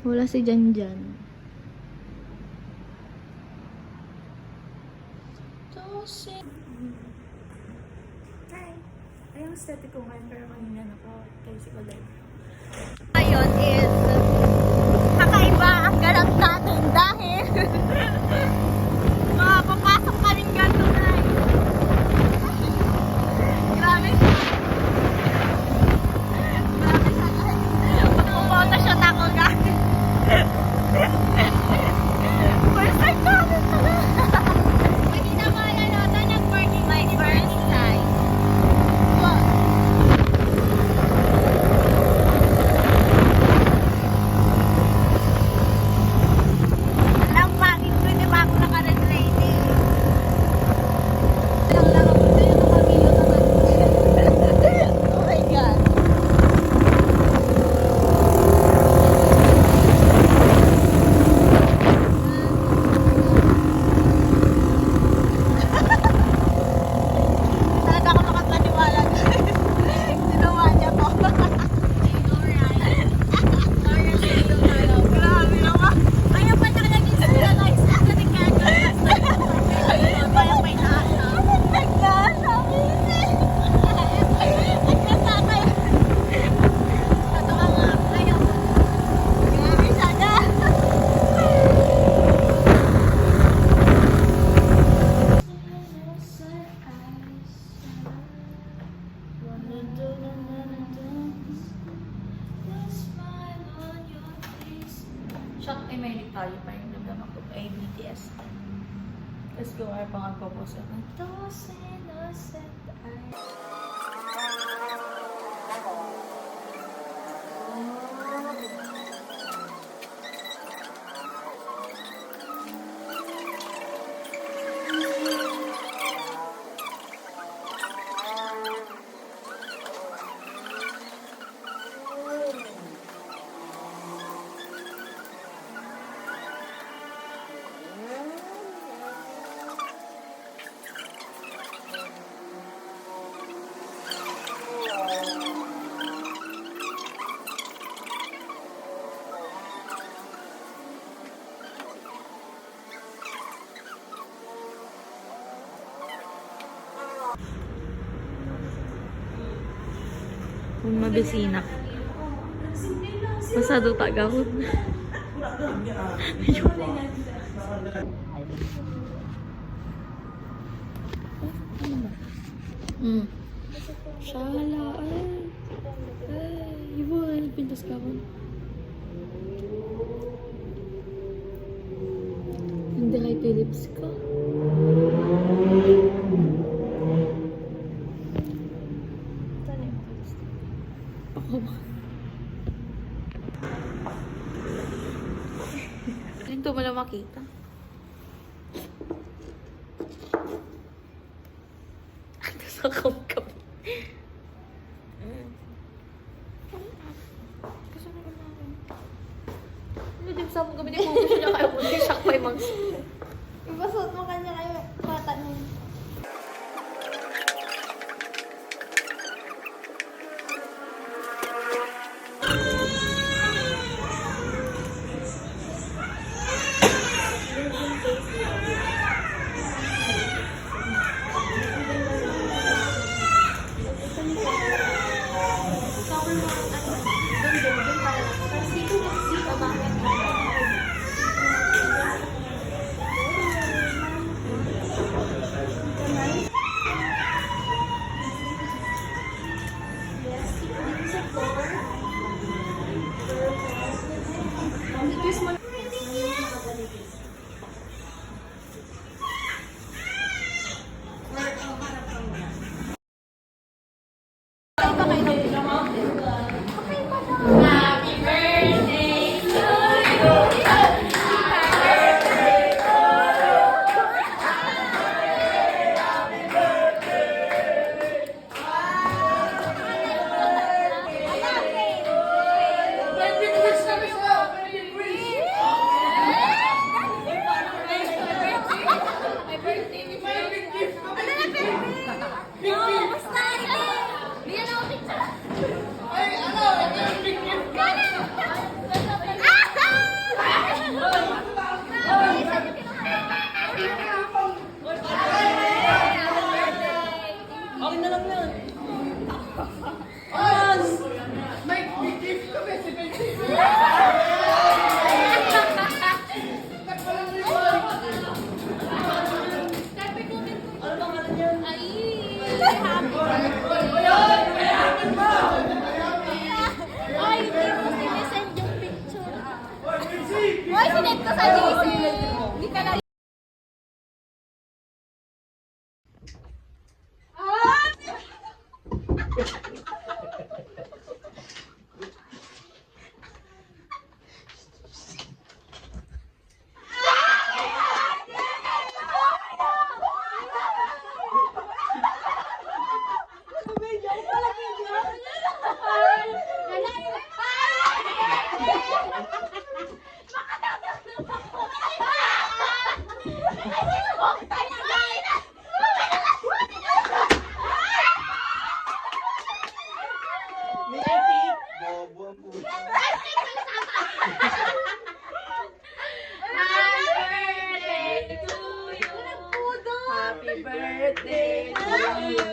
Wala si Janjan. Hi! Ayun, aesthetic ko ngayon, pero kanina naka-tricycle live. Ngayon is kakaiba ang ganap natin dahil papasok kaming ganto na. Grabe siya. Grabe siya. Mag-photoshoot ako guys. First time namin talaga. Hindi na ko alam ito, nag-working my first time. Wow. Alam, pagin ko, hindi pa ako naka-ready. Lang ako sa'yo, nakakilo naman. Oh my God. Talaga ako makapaniwala. Ginawa niya to. Grabe naman. Ayaw pa na naging sila guys. Ang galing ka. Parang may naasa. Nagnaasa. Nagkasakay. Ito ka nga. Ayaw. Grabe sana. Shot ay may tayo pa yung nagdama ko ay BTS. Let's go, ay pangalan ko sa those innocent eyes. Kung mabisina. Masado tagahod. Shala, ay, ibo, pintas ka ko. Hindi kay Philips ko. Ako ba? Ito mo lang makita. Ito sa kamkam. Kasi na naman. Ano din sa mga gabi ni Kuko siya kayo kung siya pa yung mga... Ibasot mo kanya kayo bata niya. sa GC. Hindi ka na... Bobo ang puto. Happy birthday to you.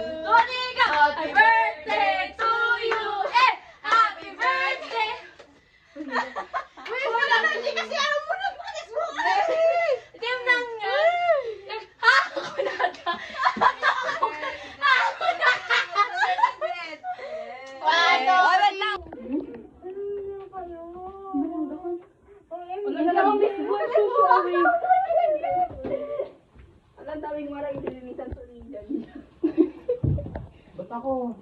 Happy birthday to you! Eh! Happy birthday! Wait, wala na, hindi kasi alam mo na panis mo! Dim nang nga! Ha? Ako na ka! Ako na! Wala na lang baseball. Ang daming marang ililinisan sa ligan. Ba't ako?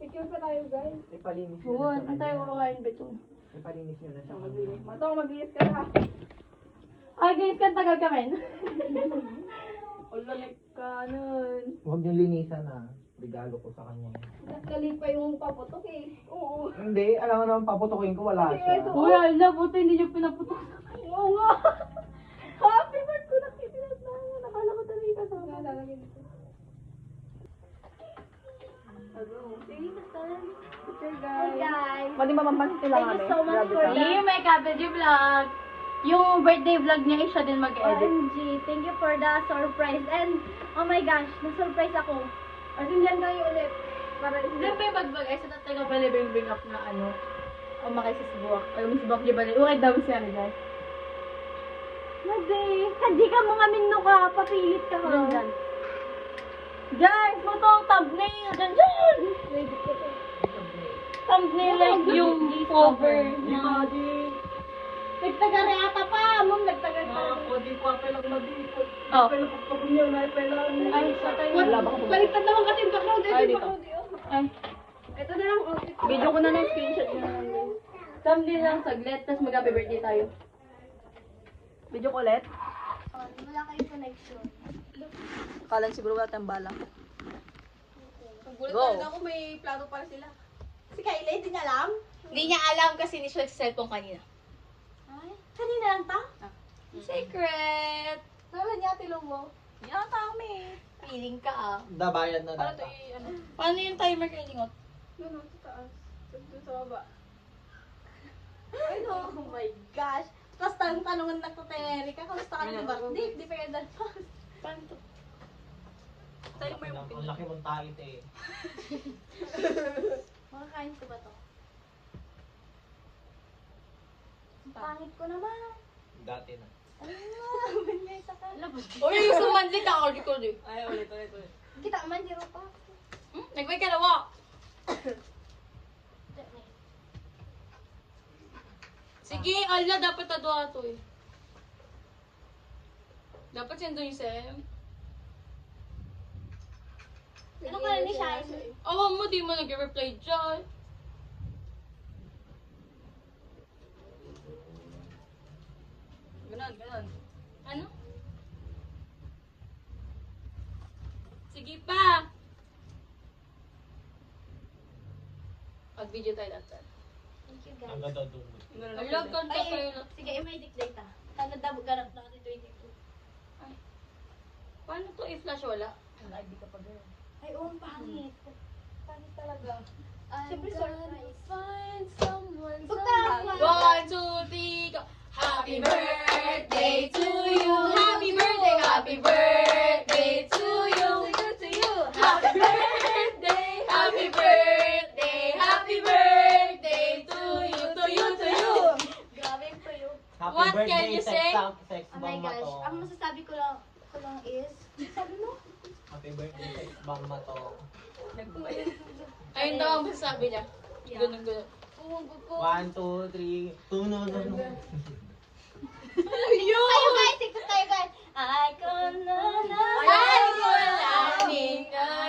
Picture pa tayo, guys. Ipalinis nyo Oo, na hindi tayo kakain beto. Ipalinis nyo na siya. Mato, mag-iis ka na. Ay, guys, kan tagal ka men. Wala ka nun. Huwag nyo linisan na. Regalo ko sa kanya. Nagkalit pa yung paputok eh. Oo. Hindi, alam mo naman paputukin ko, wala siya. Uy, ala, buti hindi niyo pinaputok. Oo nga. Happy birthday ko nakikilat na. Nakala ko talaga kasama. Lalagyan ito. Guys, Pwede mamampansin sila thank you so much for that. Yung may cabbage vlog. Yung birthday vlog niya, siya din mag-edit. OMG, thank you for the surprise. And, oh my gosh, na-surprise ako. As in, yan tayo ulit. Para, hindi pa yung mag-vlog. Ay, sa tatay ko pala bring up na ano. Ang makay sa Cebuak. Ay, may Cebuak di ba? Ukay daw siya rin, guys. Nade, hindi ka mga minno ka, papilit ka ha. Dyan. Guys, mo to ang thumbnail. Dyan, dyan. Thumbnail like yung cover na. Nagtagari ata pa, mong nagtagari pa. Di pa pelang madikot. Oh. Pelang pagpapun niya na pelang. Ay, sa tayo. Wala ba ko? Baliktad naman kasi yung background. Ay, dito. Ay. Ito na lang. Oh. Video ko na lang, screenshot ko na lang. Thumbnail lang saglit, tapos mag-happy birthday tayo. Video ko ulit. Wala kayong connection. Kala siguro wala tayong bala. Gulat Go. talaga ako, may plato para sila. Si Kylie, hindi niya alam? Hindi niya alam kasi ni sa cellphone kanina. Ay, kanina lang ta? Secret! Sabi niya, tilo mo. Yata kami. Feeling ka ah. Dabayan na Para nata. to ano? Paano yung timer kayo lingot? Doon, sa taas. Doon sa baba. Ay, no. Oh my gosh. Tapos tanongan na ko kay Erika, kamusta ka na ng birthday? Di pa kayo dalpas. Paano to? Timer mo. Ang laki mong takit eh. Makakain ko ba to? Ang pangit ko naman. Dati na. Ano? Banyay sa ka. Uy, yung sumanli ka ako record eh. Ay, ulit. Kita man, zero pa. Nagmay ka na wa. Sige, ala, dapat na to eh. Dapat sendo yung Sam. Ano ka ni Shine? Awa mo, di mo nag-reply dyan. Ganon. Ano? Sige pa! Pag-video tayo datan. Thank you guys. Ang ganda dumot. Ala, kanta Ay, tayo na. sige, may dictate ah. Tanadabo ganap na kasi 22. Paano to i-flash wala? Wala, hindi ka pa gano'n. Ay, oo, ang pangit. Pangit talaga. Siyempre, surprise. Find someone, Bukta! 1, 2, 3, go! Happy birthday to you! Happy birthday! Happy birthday to you! To you! Happy birthday! Happy birthday! Happy birthday to you! To you! To you! Grabe yung tuyo. Happy What birthday, can you say? Sex Oh my bomb ma gosh. to. Ang masasabi ko lang is, sabi mo? Happy birthday, sex bomb ma to. Ayun daw ang masasabi niya. Yeah. Ganun. 1, 2, 3. Tuno. Tayo guys, tiktok tayo guys. I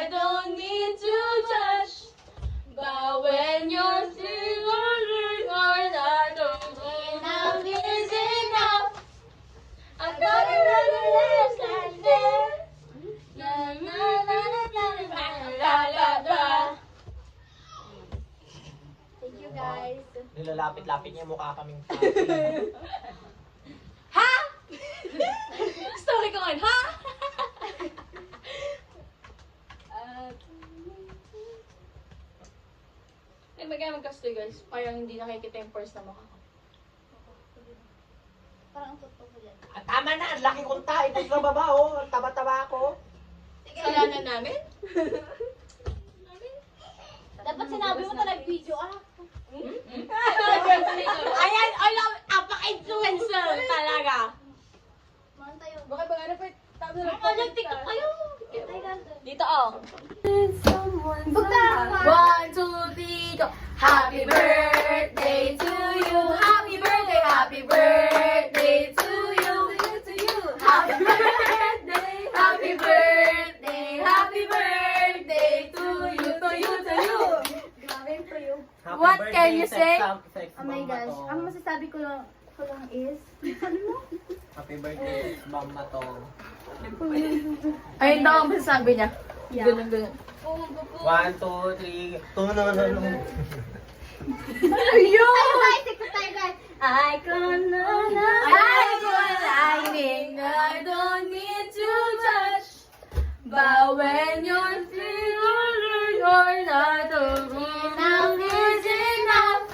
don't need to touch, but when you're feeling or not, enough is enough. I'm gonna run the last line there. La la la la la la. Thank you guys. Nilalapit-lapit niya mukha kaming Ha? Story ko ngayon, ha? Magkaya magkastoy guys, parang hindi nakikita yung purse na mukha ko. Parang ang totoo ko dyan. Tama na, ang laki kong tayo. Ito sa baba, oh. Taba-taba ako. Kasalanan namin? Dapat sinabi mo na nag-video Ayan, alam, apaka-influencer talaga. Baka ba ano pa, tama na lang. Nag-tiktok kayo. Dito, oh. One, two, three, go. Happy birthday to you. Happy birthday, happy birthday to you. Happy birthday, happy birthday, happy birthday to you, to you, to you. Happy What birthday, can you say? sex Oh my bomb na gosh, to. ang masasabi ko lang is, Happy birthday, sex bomb na to. Ayun daw ang masasabi niya. yeah. Ganun. 1, 2, 3. Tuno. Ayun! Tayo guys, tiktok tayo guys. I can I don't need to touch, but when you're feeling or not, enough is enough.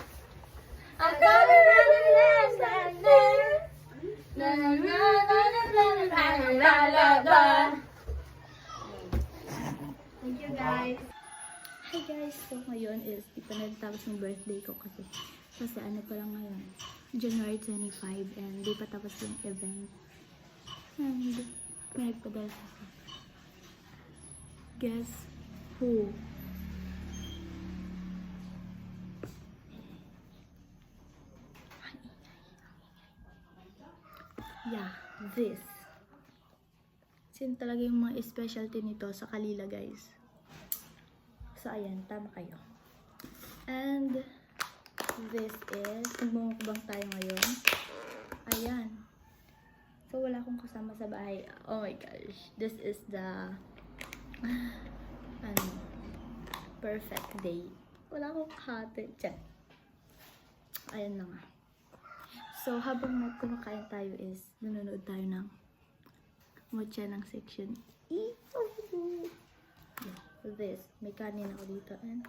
I'm gonna run the last line there. La la la la la la la la. Thank you guys. Hi guys, so ngayon is di pa nagtapos ng birthday ko kasi ano pa lang ngayon, January 25 and di pa tapos yung event. And may nagpadala sa akin. Guess who? Yeah, this. Sin talaga yung mga specialty nito sa Kalila guys. So ayan, tama kayo. And this is, magmumukbang tayo ngayon. Ayan. So wala akong kasama sa bahay. Oh my gosh. This is the perfect day. Wala akong hati. Tiyan. Ayan na nga. So habang kumakain tayo is nanonood tayo ng mocha ng section E. Yeah, this. May kanin ako dito. And,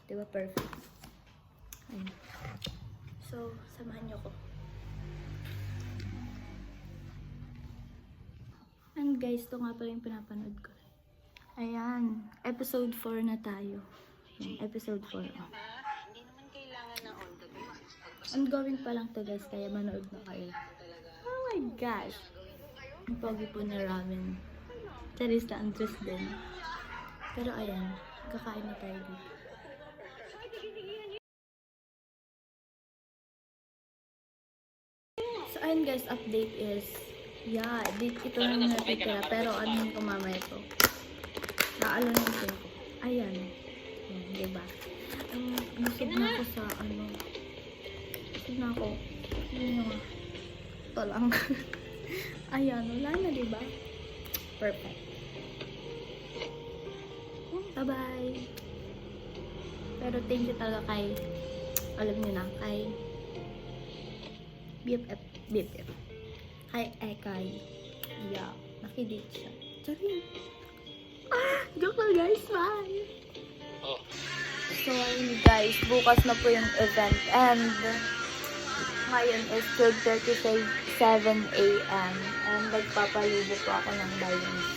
diba perfect? Ayan. So, samahan nyo ko. And guys, ito nga pala yung pinapanood ko. Ayan. Episode 4 na tayo. Ayan, episode 4. Oh. Ongoing pa lang to guys, kaya manood na kayo. Oh my gosh. Ang pogi po na ramen. Charis na Andres din. Pero ayan, kakain na tayo dito. So ayun guys, update is, yeah, ito na natitira. Pero ano yung mamaya to? Naalanin ko. Ayan. Ayan, diba? Nasib na ako sa nasib na ako. Yun yung, ito lang. Ayan, wala na, diba? Perfect. Bye-bye! Pero thank you talaga kay, alam niyo na, kay BFF. Kay Ekay. Yeah, nakidate siya. Sorry. Joke lang guys, bye! So, ayun guys, bukas na po yung event and ngayon is 12:37 AM and nagpapalubo po ako ng balloons.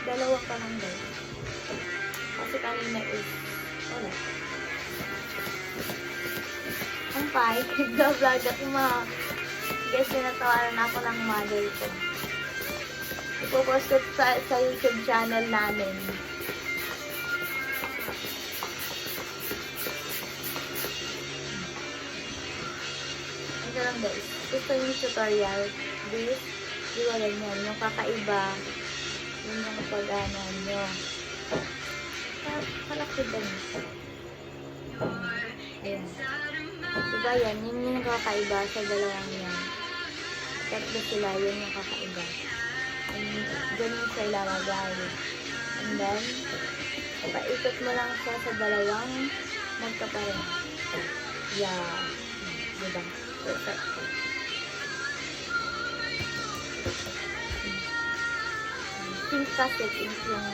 Dalawa pa lang guys. Kasi kanina is wala. Ang pahit, nag-vlog at yung mga guys, pinatawaran ako ng mother ko. Ipopost ko sa YouTube channel namin. Ito lang guys. Gusto yung tutorial. This, di ba ganyan? Yung kakaiba. Yun yung pag-anan nyo. Kalaki din. Ayan. Diba yan? Yun yung kakaiba sa dalawang yan. Tatlo sila. Yun yung kakaiba. Ganun siya ilalagay. And then, paikot mo lang siya sa dalawang magkapareho. Yeah. Diba? Perfect. Pink kasi, pink yung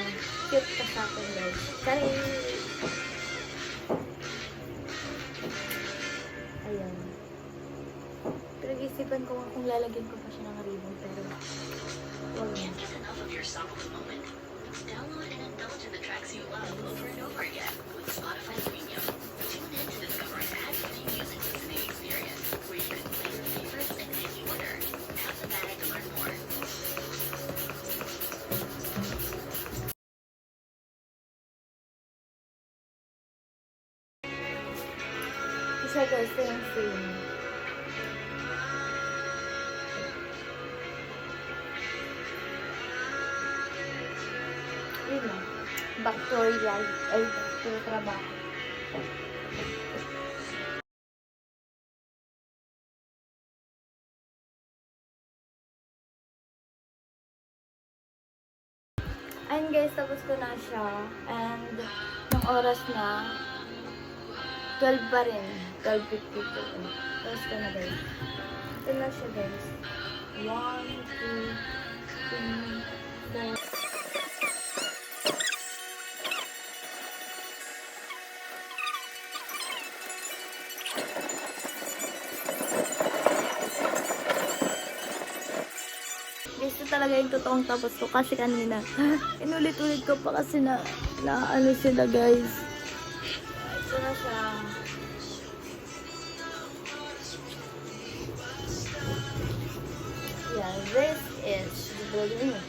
cute ka sa akin guys. Sorry! Ayan. Pero isipan ko kung lalagyan ko pa siya ng ribbon, pero wag na. Get enough of yourself at the moment. Download and indulge in the tracks you love over and over again with Spotify Premium. Tune in to discover an ad-free music listening experience where you can play your favorites in any order. Tap the banner to learn more. Isa guys, ito yung frame. Yun lang. Back to reality. Ay, to trabaho. Ayun guys, tapos ko na siya. And, yung oras na, 12 pa rin. 12:52. Tapos ko na guys. Ito na siya guys. 1, 2, 3, 4. Gusto talaga yung totoong tapos ko kasi kanina inulit-ulit ko pa kasi na ano sila guys. Ito na siya. Yeah, this is the balloons.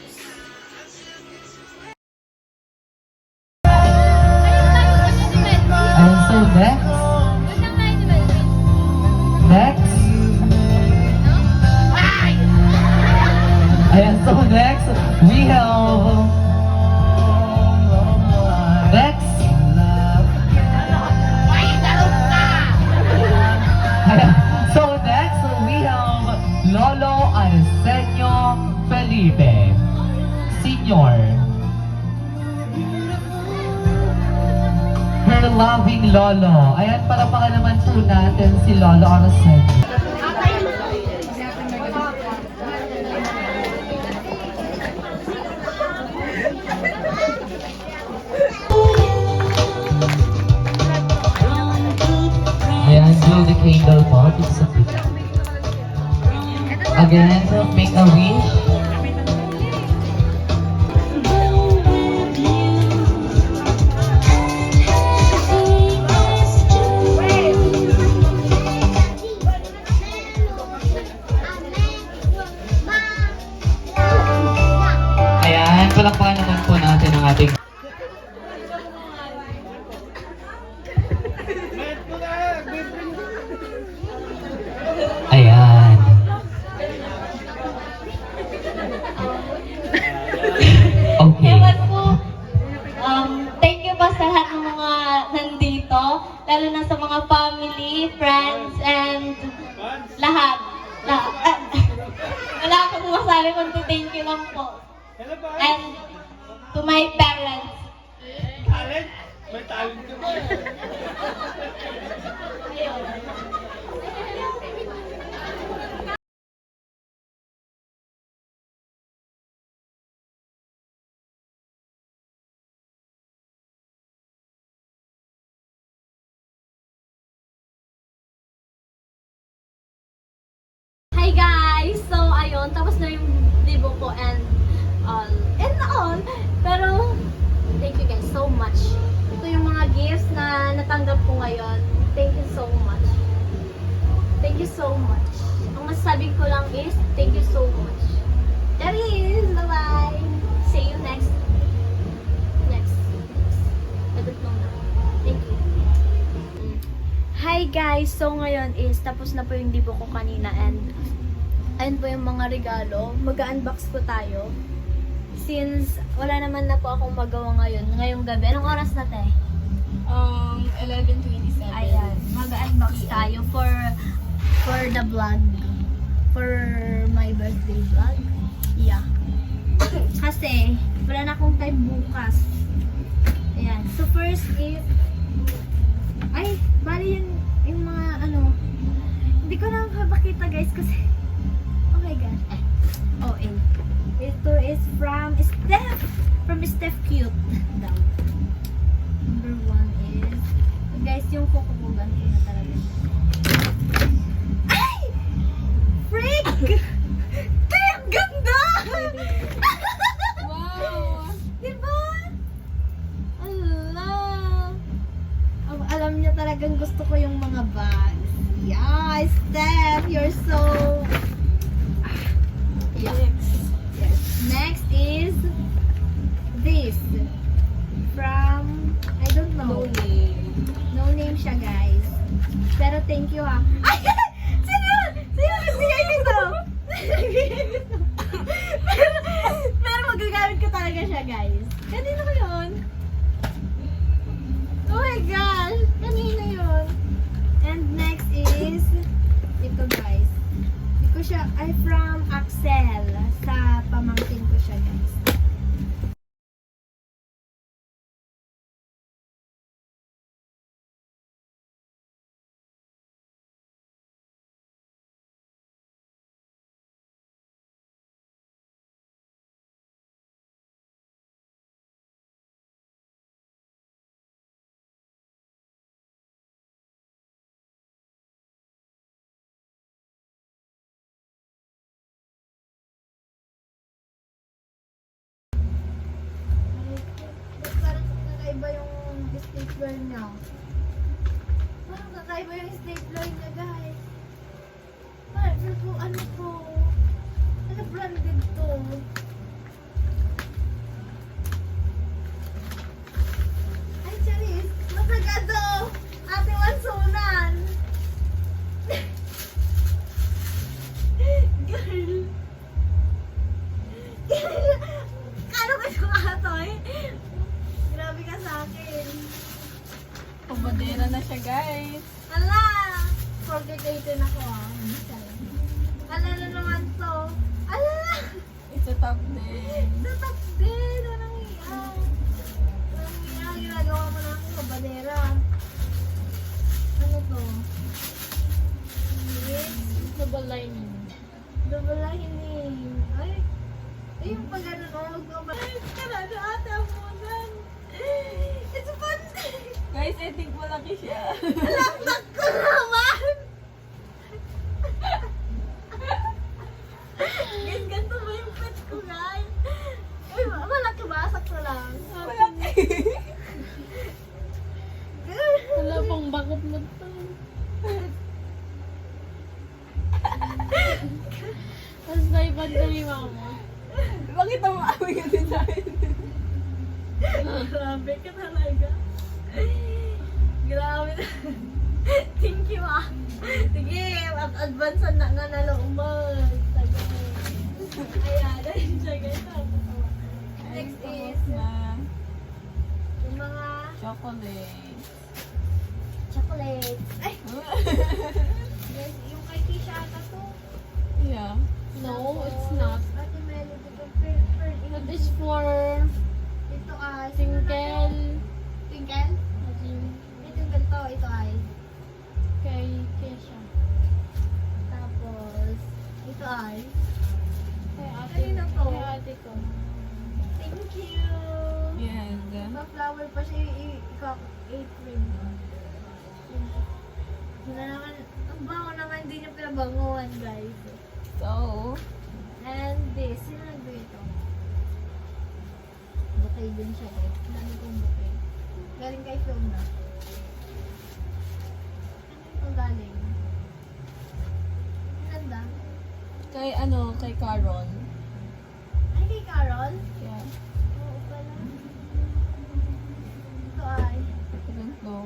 And so next, ayan, so next, we have, next, ayan, so next, we have Lolo Arsenio Felipe, Senior. Her loving Lolo. Ayan, para naman po natin si Lolo Arsenio. Ayan, blow the candle po. Again, make a wish. Ayan, palakpakan naman po natin ang ating ayan. Okay. Ewan po, thank you po sa lahat ng mga nandito, lalo na sa mga family, friends, and lahat. Wala akong masabi kundi thank you lang po. And to my parents. Talent? May talent ka ba? Ayun. Hi guys! So, ayun, tapos na yung libo ko and all. Pero, thank you guys so much. Ito yung mga gifts na natanggap ko ngayon. Thank you so much. Thank you so much. Ang masasabi ko lang is, thank you so much. That is! Bye-bye! guys, so ngayon is tapos na po yung libo ko kanina and ayun po yung mga regalo. Mag-unbox po tayo. Since wala naman na po akong magawa ngayong gabi. Anong oras na te? 11:27. Ayan, mag-unbox tayo for the vlog. For my birthday vlog. Yeah. Kasi, wala na akong time bukas. Ayan. So first is, ay, bali yung mga ano, hindi ko na mapakita guys kasi, oh my gosh. Oh, ito is from Steph Cute daw. Number 1 is, guys, yung kukubugan ko na talaga. Ay! Freak! Kaya ganda! Wow! Diba? Allah! Alam niya talagang gusto ko yung mga bags. Yeah, Steph, you're so... Yeah. Yes. Next is this. From, I don't know. No name siya, guys. Pero thank you, ha. Ay! Sino nagbigay nito? pero magagamit ko talaga siya, guys. Kanino ko yun? Oh my gosh! Kanino yun? And next is ito, guys. Ito siya ay from Axel. Sa pamangkin ko siya, guys. Parang kakaiba yung stapler niya. Parang kakaiba yung stapler niya, guys. Parang ito, ano to? Ano branded to? Ay, Charis! Masagado! Ate Wansunan! Girl! Kano ka sumatoy? Grabe ka sa akin. Pabadera na siya, guys. Hala! Forget-taken ako ah. Hala na naman to. Hala! It's a top day. Tatap din! Anong iyaw? Anong iyaw? Ginagawa mo na akong kabadera. Ano to? Yes. Double lining. Double lining. Ay! Ay, yung pag ano no? Ay, karado ate amunan. It's fun! Guys, I think malaki siya. Alaknak ko naman! Guys, ganito ba yung pet ko, guys? Uy, malaki ba? Sakto lang. Malaki. Wala pang bakot mo to. Tapos naipad ko ni mama. Bakit ang maawi ka din sa akin? Grabe ka talaga. Grabe na. Thank you, ah. Sige, advance na nga nalauman. Ayan, ayun siya, guys. Next is na yung mga chocolate. chocolate. Ay! Guys, yung kay Tisha ata to. Yeah. No, it's not. Ate Melody, That is for ito ay Tinkel. Tinkel? Ito ganito, ito ay. Kay Kesha. Tapos, ito ay. Kay ate. Kanino to? Kay ate ko. Thank you! Yes. Ma-flower pa siya April. Wala naman, ang bango naman, hindi niya pinabanguan, guys. So, And this, sino nagbigay ito? Bouquet din siya, guys. Dami kong bouquet. Galing kay Fiona. Ano ito galing? Ang ganda. kay Caron. Ay, kay Carol? Yeah. Oo pala. Ito ay. I don't know.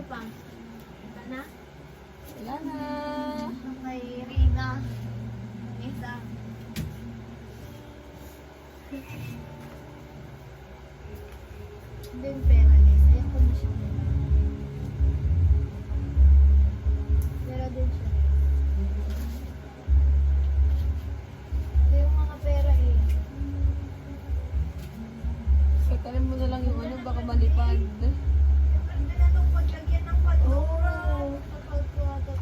Ano pa? Na? Wala na. Kay Rina. Isa. Din pera din. Ayan ko na siya. Pera din siya. Ito yung mga pera eh. Sakalin mo na lang yung ano, baka malipad. Ang ganda nung paglagyan ng padura. Kapag kuwata.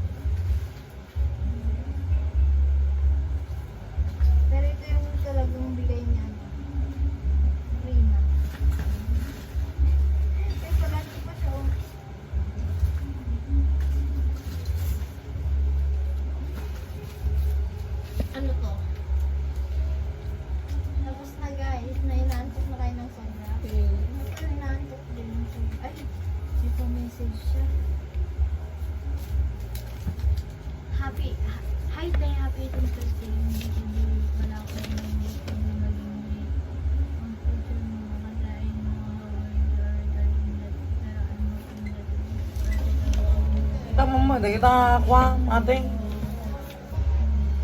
Pero ito yung talagang bigay niya. Rina. Eh, pala ito pa siya. Oh. Ano to? Tapos na guys, nainantok na kayo ng sobra. Nainantok din. Ay, ito message siya. Happy, hi day, happy 18th birthday. Hindi wala ko yung hindi maging ang future mo, makakain mo, regarding that, pero ano, Tama mo, dahil kita kuha, ate.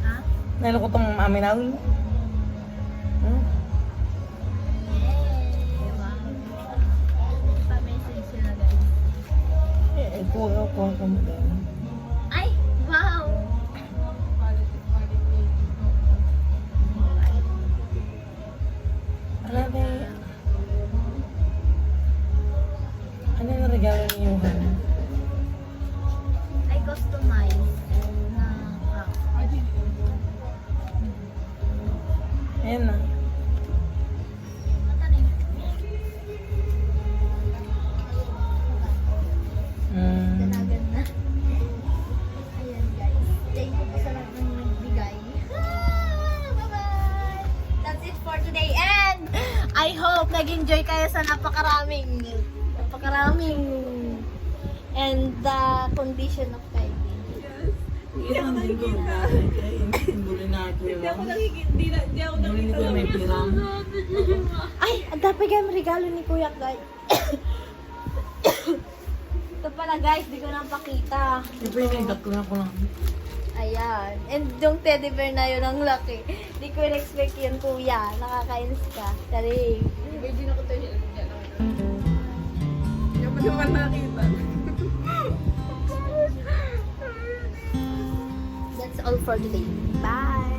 ha? Nalo ko itong aminawi. Yay! Wow. Pa-message sila guys. Kuha ka mo din. Ay! Wow! Ano ba? Ano yung regalo niyo, Han? I customize na Ayan na. Danagan na. Ayan guys. Thank you po sa lahat ng nagbigay. Bye-bye! That's it for today and I hope nag-enjoy kayo sa napakaraming and the condition of Kylie. Hindi ako nakikita. Hindi ako nakikita. Hindi ko may pirang. Ay! Ang dapat kayo regalo ni Kuya guys. Ito pala guys, di ko napakita. Siyempre, naigat ko na ko lang. Ayan. And yung teddy bear na yun ang laki. Di ko in-expect yun, kuya. Nakakainis ka. Tari. Hindi mo naman nakita. That's all for today. Bye!